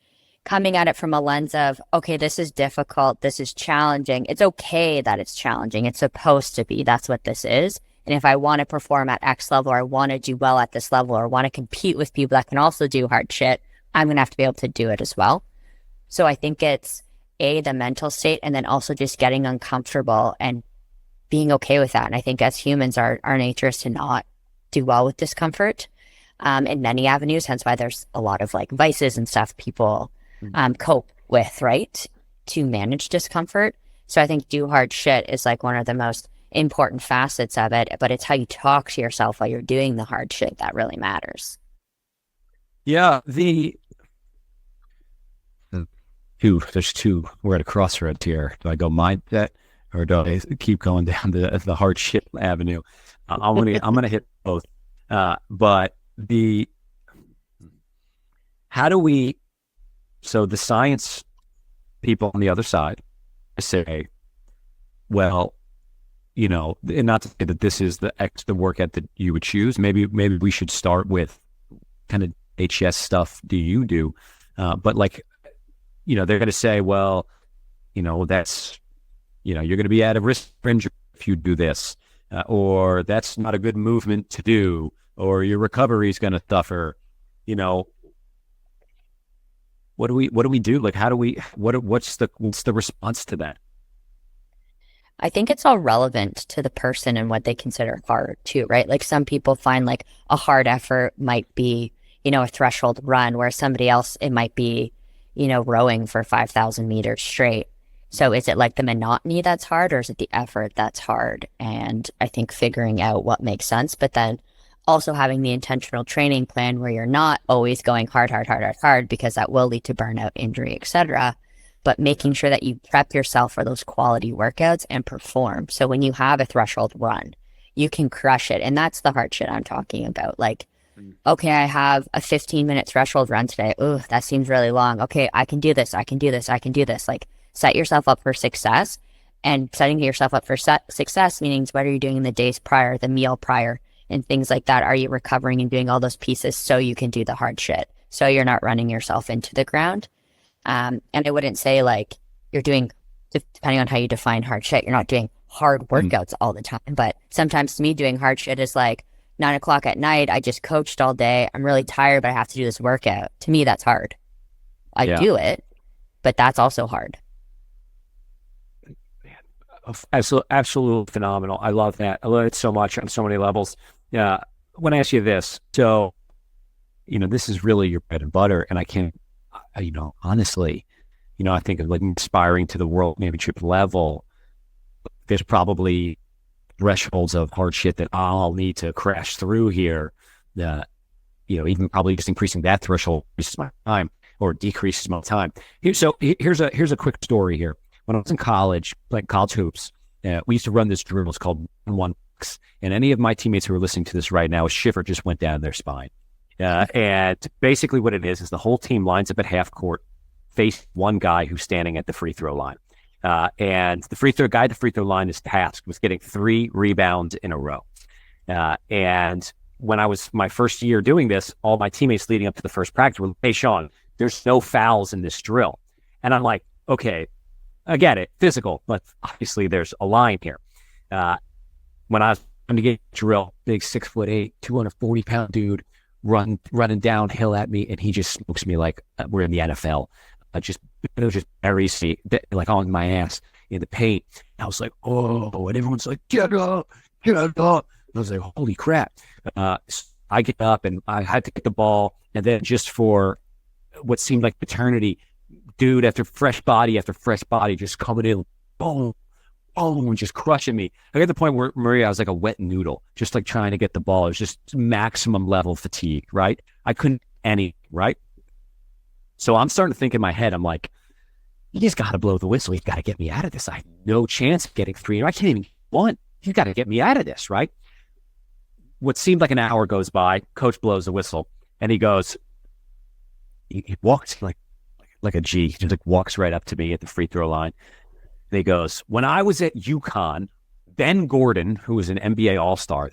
S2: coming at it from a lens of, okay, this is difficult, this is challenging. It's okay that it's challenging. It's supposed to be. That's what this is. And if I want to perform at X level, or I want to do well at this level, or want to compete with people that can also do hard shit, I'm going to have to be able to do it as well. So I think it's the mental state, and then also just getting uncomfortable and being okay with that. And I think as humans, our nature is to not do well with discomfort in many avenues, hence why there's a lot of like vices and stuff people cope with, right, to manage discomfort. So I think do hard shit is like one of the most important facets of it, but it's how you talk to yourself while you're doing the hard shit that really matters.
S1: Yeah, there's two. We're at a crossroads here. Do I go mindset or do I keep going down the hard shit avenue? I'm gonna hit both. But how do we? So the science people on the other side say, well, you know, and not to say that this is the workout that you would choose. Maybe we should start with kind of HS stuff. Do you do? But like, you know, they're going to say, well, you know, that's, you know, you're going to be at a risk for injury if you do this, or that's not a good movement to do, or your recovery is going to suffer. You know, what do we do? Like, how do we? What's the response to that?
S2: I think it's all relevant to the person and what they consider hard too, right? Like some people find like a hard effort might be, you know, a threshold run, where somebody else, it might be, you know, rowing for 5,000 meters straight. So is it like the monotony that's hard, or is it the effort that's hard? And I think figuring out what makes sense, but then also having the intentional training plan where you're not always going hard, because that will lead to burnout, injury, etc. But making sure that you prep yourself for those quality workouts and perform. So when you have a threshold run, you can crush it. And that's the hard shit I'm talking about. Like, okay, I have a 15-minute threshold run today. Ooh, that seems really long. Okay, I can do this. Like, set yourself up for success. And setting yourself up for success means what are you doing in the days prior, the meal prior, and things like that? Are you recovering and doing all those pieces so you can do the hard shit, so you're not running yourself into the ground? And I wouldn't say like you're doing, depending on how you define hard shit, you're not doing hard workouts all the time. But sometimes to me, doing hard shit is like 9 o'clock at night. I just coached all day. I'm really tired, but I have to do this workout. To me, that's hard. I do it, but that's also hard.
S1: Absolutely phenomenal. I love that. I love it so much on so many levels. Yeah. I want to ask you this. So, you know, this is really your bread and butter, and I can't, you know, honestly, you know, I think of like aspiring to the world championship level, there's probably thresholds of hard shit that I'll need to crash through here. That, you know, even probably just increasing that threshold increases my time or decreases my time. Here's a quick story here. When I was in college, playing college hoops, we used to run this drill. It's called 1-1-X. And any of my teammates who are listening to this right now, a shiver just went down their spine. And basically what it is the whole team lines up at half court, face one guy who's standing at the free throw line. And the free throw guy at the free throw line is tasked with getting 3 rebounds in a row. And when I was my first year doing this, all my teammates leading up to the first practice were like, hey, Sean, there's no fouls in this drill. And I'm like, okay, I get it, physical, but obviously there's a line here. When I was trying to get drill, big 6'8", 240-pound dude running downhill at me, and he just smokes me like we're in the NFL. It just buries me like on my ass in the paint. I was like, oh, and everyone's like, get up. And I was like, holy crap. So I get up and I had to get the ball, and then just for what seemed like eternity, dude after fresh body just coming in, boom, boom, and just crushing me. I got to the point where, Maria, I was like a wet noodle, just like trying to get the ball. It was just maximum level fatigue, right? I couldn't right? So I'm starting to think in my head, I'm like, he's got to blow the whistle. He's got to get me out of this. I have no chance of getting 3. I can't even get 1. He's got to get me out of this, right? What seemed like an hour goes by. Coach blows the whistle, and he goes, he walks like a G. He just like walks right up to me at the free throw line. And he goes, when I was at UConn, Ben Gordon, who was an NBA All-Star,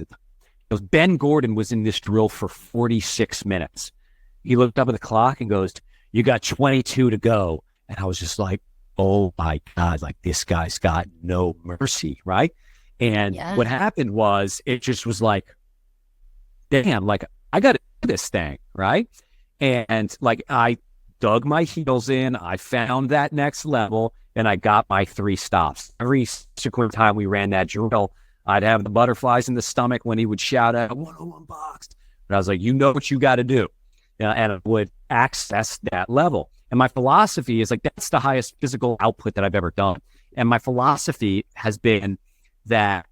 S1: goes, Ben Gordon was in this drill for 46 minutes. He looked up at the clock and goes, you got 22 to go. And I was just like, oh my God, like this guy's got no mercy, right? And what happened was it just was like, damn, like I got to do this thing, right? And like I dug my heels in, I found that next level, and I got my 3 stops. Every subsequent time we ran that drill, I'd have the butterflies in the stomach when he would shout out 101 box. And I was like, you know what you got to do. And I would access that level. And my philosophy is like, that's the highest physical output that I've ever done. And my philosophy has been that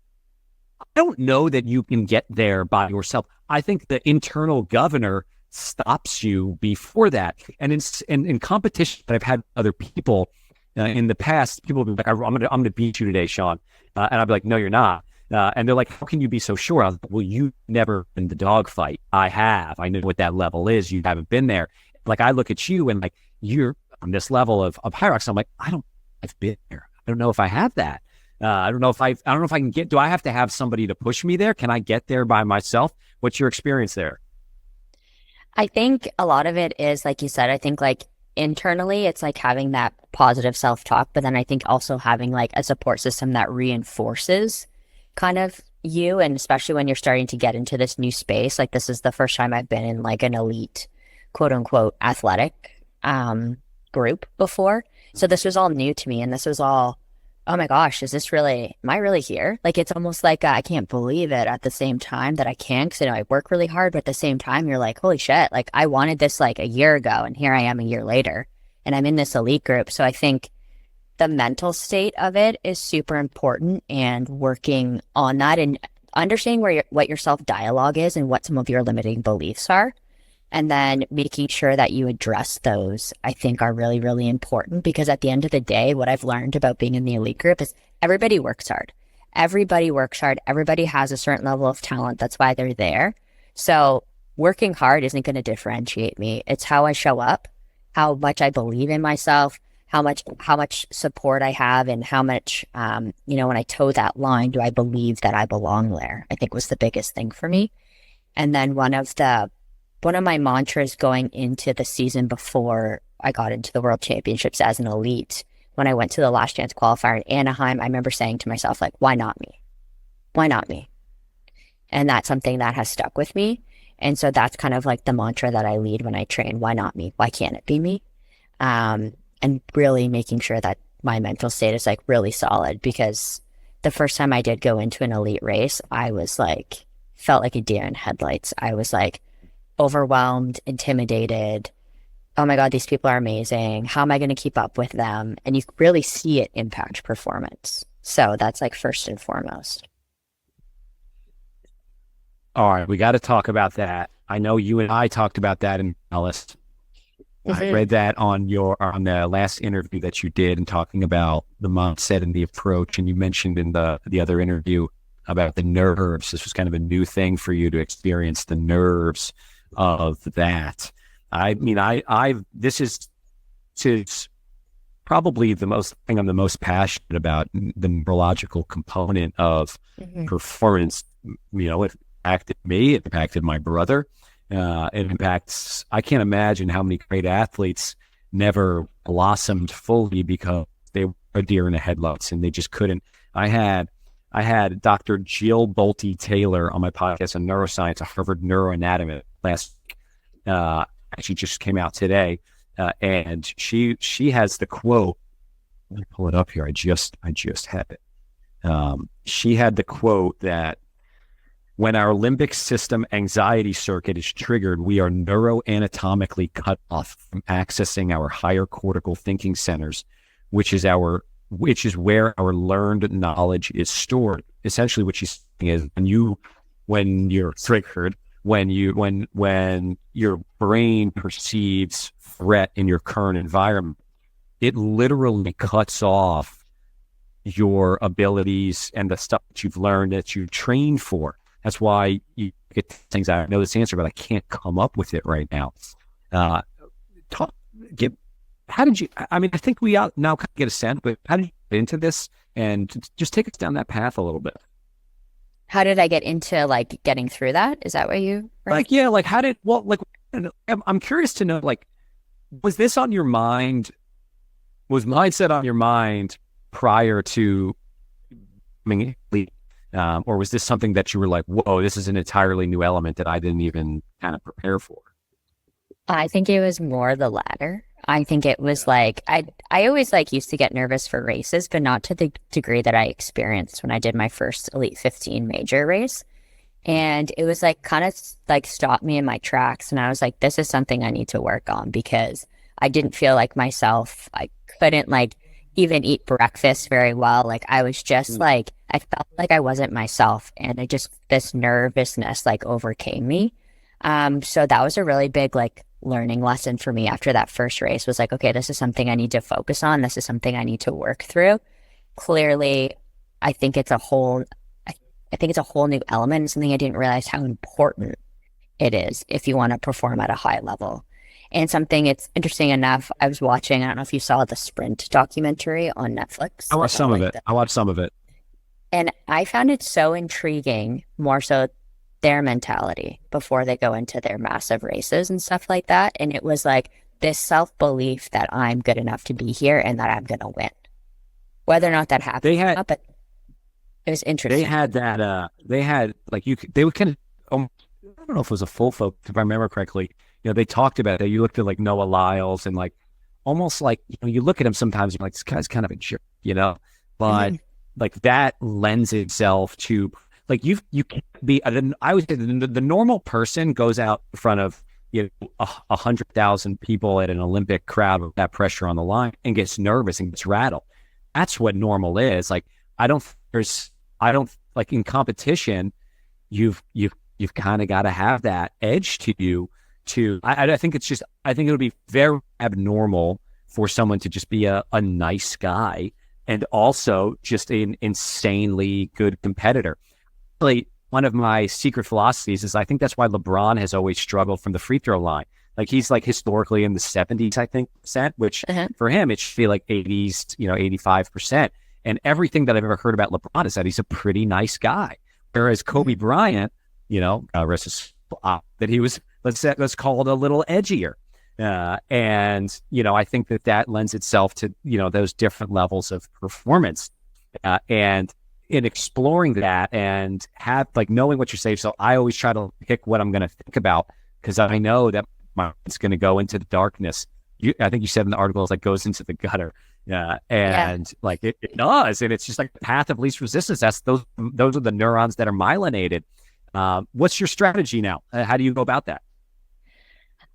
S1: I don't know that you can get there by yourself. I think the internal governor stops you before that. And in competition that I've had with other people in the past, people will be like, I'm gonna beat you today, Sean. And I'll be like, no, you're not. And they're like, how can you be so sure? I was like, well, you've never been the dogfight. I have. I know what that level is. You haven't been there. Like, I look at you and like, you're on this level of HYROX. I'm like, I've been there. I don't know if I have that. I don't know if I can get, do I have to have somebody to push me there? Can I get there by myself? What's your experience there?
S2: I think a lot of it is, like you said, I think like internally, it's like having that positive self-talk, but then I think also having like a support system that reinforces kind of you. And especially when you're starting to get into this new space, like this is the first time I've been in like an elite, quote unquote, athletic group before. So this was all new to me. And this was all, oh my gosh, am I really here? Like, it's almost like I can't believe it at the same time that I can, because I know I work really hard, but at the same time, you're like, holy shit, like I wanted this like a year ago and here I am a year later and I'm in this elite group. So I think the mental state of it is super important, and working on that and understanding what your self-dialogue is and what some of your limiting beliefs are. And then making sure that you address those, I think, are really, really important, because at the end of the day, what I've learned about being in the elite group is everybody works hard. Everybody works hard. Everybody has a certain level of talent. That's why they're there. So working hard isn't going to differentiate me. It's how I show up, how much I believe in myself, how much support I have, and how much, when I toe that line, do I believe that I belong there, I think was the biggest thing for me. And then one of my mantras going into the season before I got into the World Championships as an elite, when I went to the last chance qualifier in Anaheim, I remember saying to myself, like, why not me? Why not me? And that's something that has stuck with me. And so that's kind of like the mantra that I lead when I train. Why not me? Why can't it be me? And really making sure that my mental state is like really solid, because the first time I did go into an elite race, I was like, felt like a deer in headlights. I was like, overwhelmed, intimidated. Oh my God, these people are amazing. How am I going to keep up with them? And you really see it impact performance. So that's like first and foremost.
S1: All right, we got to talk about that. I know you and I talked about that in Alice. Mm-hmm. I read that on the last interview that you did, and talking about the mindset and the approach. And you mentioned in the other interview about the nerves. This was kind of a new thing for you to experience the nerves of that. I mean, this is probably the thing I'm the most passionate about, the neurological component of performance. It impacted me, it impacted my brother. It impacts, I can't imagine how many great athletes never blossomed fully because they were a deer in the headlights and they just couldn't. I had Dr. Jill Bolte Taylor on my podcast on neuroscience, a Harvard neuroanatomist last week. Actually just came out today. And she has the quote. Let me pull it up here. I just had it. She had the quote that when our limbic system anxiety circuit is triggered, we are neuroanatomically cut off from accessing our higher cortical thinking centers, which is where our learned knowledge is stored. Essentially what she's saying is when you're triggered, when your brain perceives threat in your current environment, it literally cuts off your abilities and the stuff that you've learned, that you trained for. That's why you get things. I know this answer, but I can't come up with it right now. How did you? I mean, I think we now kind of get a sense, but how did you get into this? And just take us down that path a little bit.
S2: How did I get into like getting through that? Is that what you?
S1: Like, yeah, like how did? Well, like I'm curious to know, like, Was this on your mind? Was mindset on your mind prior to, or was this something that you were like, whoa, this is an entirely new element that I didn't even kind of prepare for?
S2: I think it was more the latter. I think it was like I always like used to get nervous for races, but not to the degree that I experienced when I did my first Elite 15 major race. And it was like kind of like stopped me in my tracks. And I was like, this is something I need to work on because I didn't feel like myself. I couldn't like even eat breakfast very well. Like I was just like, I felt like I wasn't myself. And it just, this nervousness like overcame me. So that was a really big like learning lesson for me after that first race was like, okay, this is something I need to focus on. This is something I need to work through. Clearly, I think it's a whole I think it's a whole new element and something I didn't realize how important it is if you want to perform at a high level. And something it's interesting enough, I was watching, I don't know if you saw the Sprint documentary on Netflix.
S1: I watched some of it. I watched some of it.
S2: And I found it so intriguing, more so their mentality before they go into their massive races and stuff like that. And it was like this self-belief that I'm good enough to be here and that I'm going to win. Whether or not that happened, but it was interesting.
S1: They had that. They had like they would kind of. I don't know if it was a full focus, if I remember correctly. You know, they talked about that. You looked at like Noah Lyles and like almost like you look at him sometimes. You're like, this guy's kind of a jerk, but like that lends itself to like you can't be. I would say the normal person goes out in front of 100,000 people at an Olympic crowd with that pressure on the line and gets nervous and gets rattled. That's what normal is. Like I don't like in competition, you've kind of got to have that edge to you I think it would be very abnormal for someone to just be a nice guy and also just an insanely good competitor. Really, one of my secret philosophies is I think that's why LeBron has always struggled from the free throw line. Like he's like historically in the 70s, I think, percent, which for him, it should be like 80s, 85%. And everything that I've ever heard about LeBron is that he's a pretty nice guy. Whereas Kobe Bryant, that he was, let's call it a little edgier. And I think that lends itself to, those different levels of performance. And in exploring that and knowing what you're saying. So I always try to pick what I'm going to think about because I know that it's going to go into the darkness. I think you said in the article, it's like goes into the gutter. Like it does. And it's just like the path of least resistance. Those are the neurons that are myelinated. What's your strategy now? How do you go about that?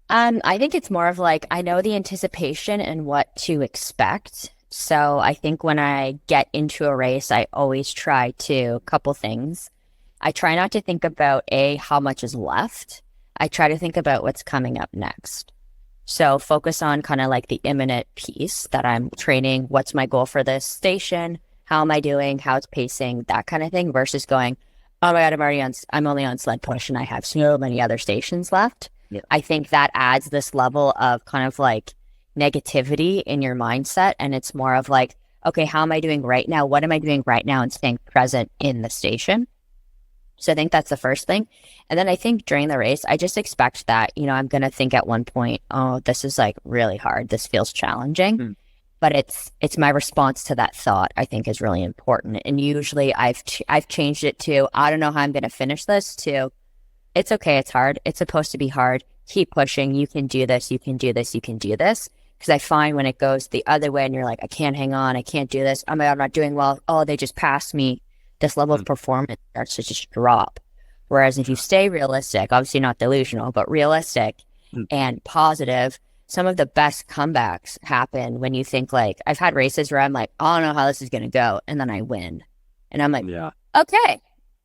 S2: I think it's more of like, I know the anticipation and what to expect. So I think when I get into a race, I always try to couple things. I try not to think about how much is left. I try to think about what's coming up next. So focus on kind of like the imminent piece that I'm training. What's my goal for this station? How am I doing? How it's pacing? That kind of thing versus going, oh my God, I'm only on sled push and I have so many other stations left. Yeah. I think that adds this level of kind of like negativity in your mindset. And it's more of like, okay, how am I doing right now? What am I doing right now? And staying present in the station. So I think that's the first thing. And then I think during the race, I just expect that, I'm going to think at one point, oh, this is like really hard. This feels challenging. But it's my response to that thought, I think, is really important. And usually I've changed it to, I don't know how I'm going to finish this, to, it's okay, it's hard. It's supposed to be hard. Keep pushing. You can do this. You can do this. You can do this. Because I find when it goes the other way and you're like, I can't hang on. I can't do this. Oh my God, I'm not doing well. Oh, they just passed me. This level of performance starts to just drop. Whereas if you stay realistic, obviously not delusional, but realistic and positive, some of the best comebacks happen when you think like, I've had races where I'm like, I don't know how this is going to go. And then I win. And I'm like, okay,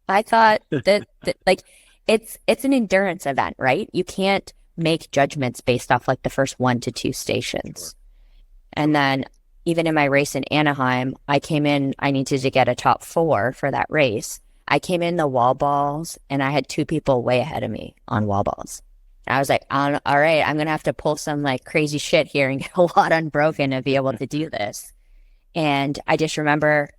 S2: I thought that like, it's an endurance event, right? You can't make judgments based off like the first 1 to 2 stations. Sure. And then even in my race in Anaheim, I came in, I needed to get a top 4 for that race. I came in the wall balls and I had 2 people way ahead of me on wall balls. And I was like, all right, I'm going to have to pull some like crazy shit here and get a lot unbroken to be able to do this. And I just remember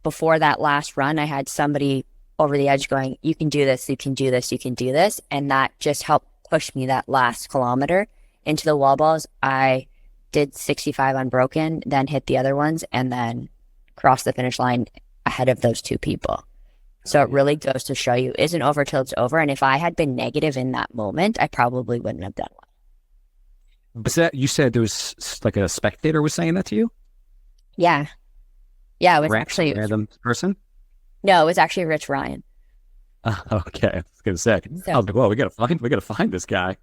S2: before that last run, I had somebody over the edge going, you can do this, you can do this, you can do this. And that just helped push me that last kilometer. into the wall balls, I did 65 unbroken, then hit the other ones, and then crossed the finish line ahead of those two people. So it really goes to show you, isn't over till it's over. And if I had been negative in that moment, I probably wouldn't have done well.
S1: Was that, you said there was like a spectator was saying that to you?
S2: Yeah. Yeah, it was actually...
S1: Random person?
S2: No, it was actually Rich Ryan.
S1: Okay, I was going to say, I was like, well, we got to find this guy.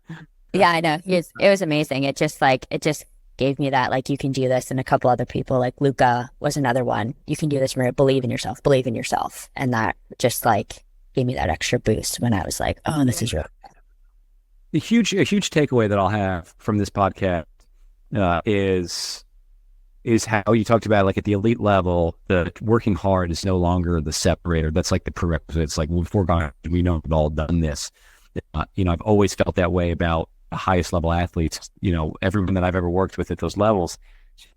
S2: Yeah, I know. It was amazing. It just gave me that, like, you can do this. And a couple other people, like Luca was another one. You can do this, Maria. Believe in yourself. Believe in yourself. And that just like gave me that extra boost when I was like, oh, this is real.
S1: A huge takeaway that I'll have from this podcast is how you talked about, like, at the elite level, the working hard is no longer the separator. That's like the prerequisite. It's like, we know we've all done this. I've always felt that way about the highest level athletes. Everyone that I've ever worked with at those levels,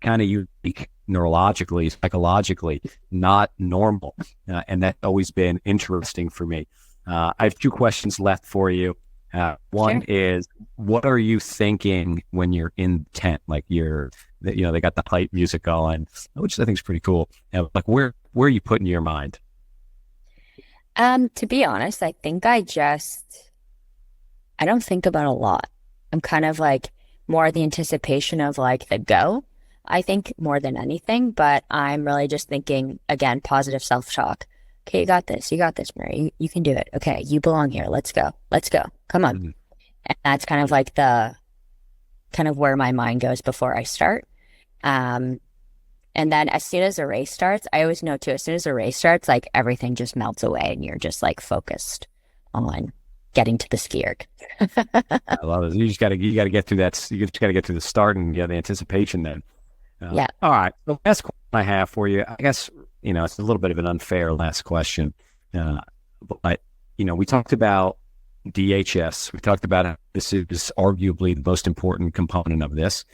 S1: kind of unique neurologically, psychologically, not normal. And that's always been interesting for me. I have two questions left for you. One is, what are you thinking when you're in tent? Like they got the hype music going, which I think is pretty cool. Like where are you putting your mind?
S2: To be honest, I think I don't think about a lot. I'm kind of like more the anticipation of like the go, I think, more than anything, but I'm really just thinking, again, positive self-talk. Okay, you got this, Mary. You can do it. Okay, you belong here. Let's go. Come on. Mm-hmm. And that's kind of like where my mind goes before I start. And then as soon as the race starts, I always know too, as soon as the race starts, like everything just melts away and you're just like focused on getting to the ski erg.
S1: I love it. You got to get through that. You just got to get through the start and the anticipation then.
S2: Yeah.
S1: All right. The last question I have for you, I guess, it's a little bit of an unfair last question. But, we talked about DHS. We talked about how this is arguably the most important component of this.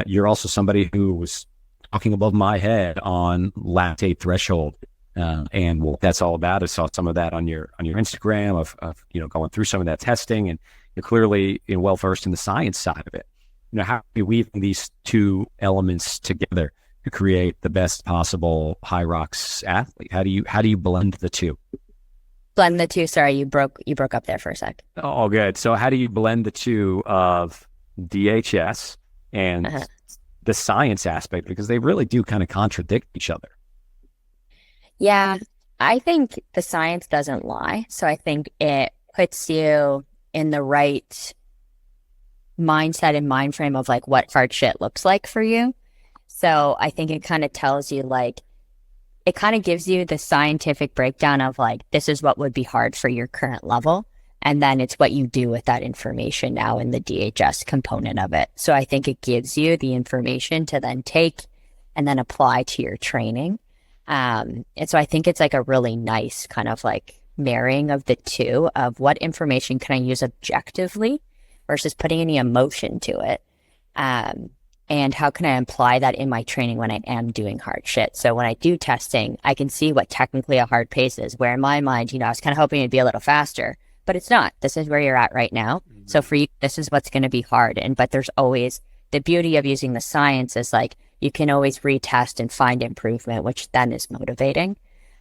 S1: You're also somebody who was talking above my head on lactate threshold. And what that's all about. I saw some of that on your Instagram of going through some of that testing, and you're clearly well versed in the science side of it. How are you weaving these two elements together to create the best possible HYROX athlete? How do you blend the two?
S2: Blend the two. Sorry, you broke up there for a sec.
S1: Oh, good. So how do you blend the two of DHS and the science aspect, because they really do kind of contradict each other?
S2: Yeah, I think the science doesn't lie. So I think it puts you in the right mindset and mind frame of like what hard shit looks like for you. So I think it kind of tells you, like, it kind of gives you the scientific breakdown of like, this is what would be hard for your current level. And then it's what you do with that information now in the DHS component of it. So I think it gives you the information to then take and then apply to your training. And so I think it's like a really nice kind of like marrying of the two of what information can I use objectively versus putting any emotion to it. And how can I apply that in my training when I am doing hard shit? So when I do testing, I can see what technically a hard pace is, where in my mind, I was kind of hoping it'd be a little faster, but it's not. This is where you're at right now. Mm-hmm. So for you, this is what's going to be hard. But there's always the beauty of using the science is like, you can always retest and find improvement, which then is motivating,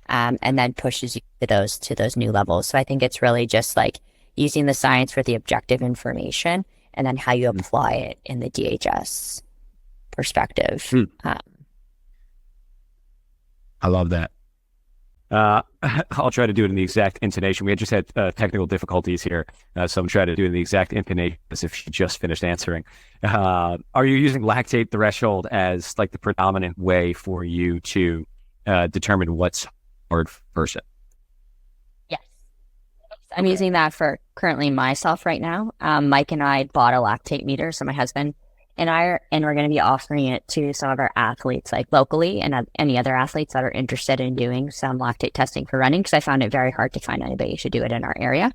S2: and then pushes you to those new levels. So I think it's really just like using the science for the objective information and then how you apply it in the DHS perspective.
S1: I love that. I'll try to do it in the exact intonation. We had just had technical difficulties here, so I'm trying to do it in the exact intonation as if she just finished answering. Are you using lactate threshold as like the predominant way for you to determine what's hard person?
S2: Yes. I'm using that for currently myself right now. Mike and I bought a lactate meter, so my husband and we're going to be offering it to some of our athletes, like locally, and any other athletes that are interested in doing some lactate testing for running, because I found it very hard to find anybody who should do it in our area.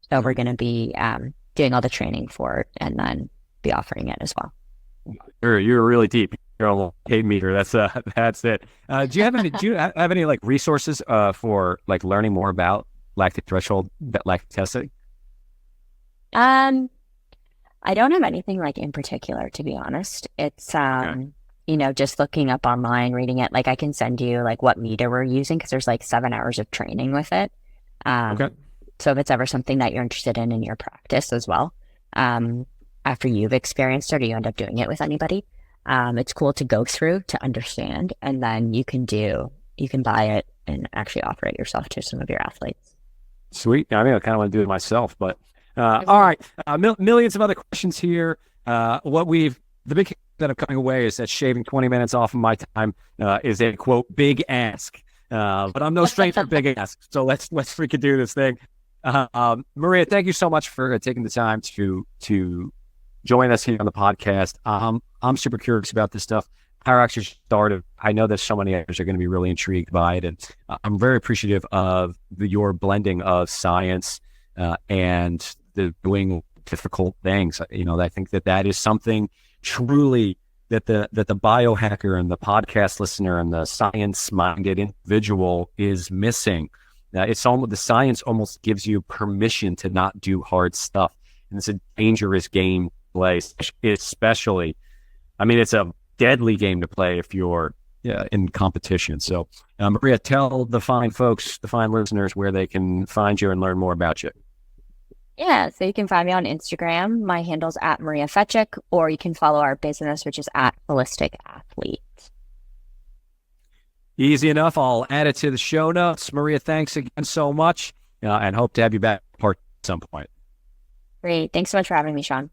S2: So we're going to be doing all the training for it and then be offering it as well.
S1: You're really deep. You're on lactate meter. That's it. Do you have any like resources for like learning more about lactate threshold, lactate testing?
S2: I don't have anything like in particular, to be honest. It's
S1: Okay.
S2: just looking up online, reading it. Like I can send you like what meter we're using because there's like 7 hours of training with it.
S1: Okay.
S2: So if it's ever something that you're interested in your practice as well, um, after you've experienced it or you end up doing it with anybody, it's cool to go through to understand, and then you can buy it and actually offer it yourself to some of your athletes.
S1: Sweet. I mean, I kind of want to do it myself, but all right. Millions of other questions here. The big thing that I'm coming away is that shaving 20 minutes off of my time is a quote big ask. But I'm no stranger to big ask. So let's freaking do this thing. Maria, thank you so much for taking the time to join us here on the podcast. I'm super curious about this stuff. HYROX just started. I know that so many others are going to be really intrigued by it, and I'm very appreciative of your blending of science and the doing difficult things. I think that is something truly that the biohacker and the podcast listener and the science-minded individual is missing. It's almost the science almost gives you permission to not do hard stuff, and it's a dangerous game to play, especially. I mean, it's a deadly game to play if you're in competition. So, Maria, tell the fine folks, the fine listeners, where they can find you and learn more about you.
S2: Yeah, so you can find me on Instagram. My handle's at Maria Fecik, or you can follow our business, which is at Holistic Athlete.
S1: Easy enough. I'll add it to the show notes. Maria, thanks again so much, and hope to have you back part at some point.
S2: Great. Thanks so much for having me, Sean.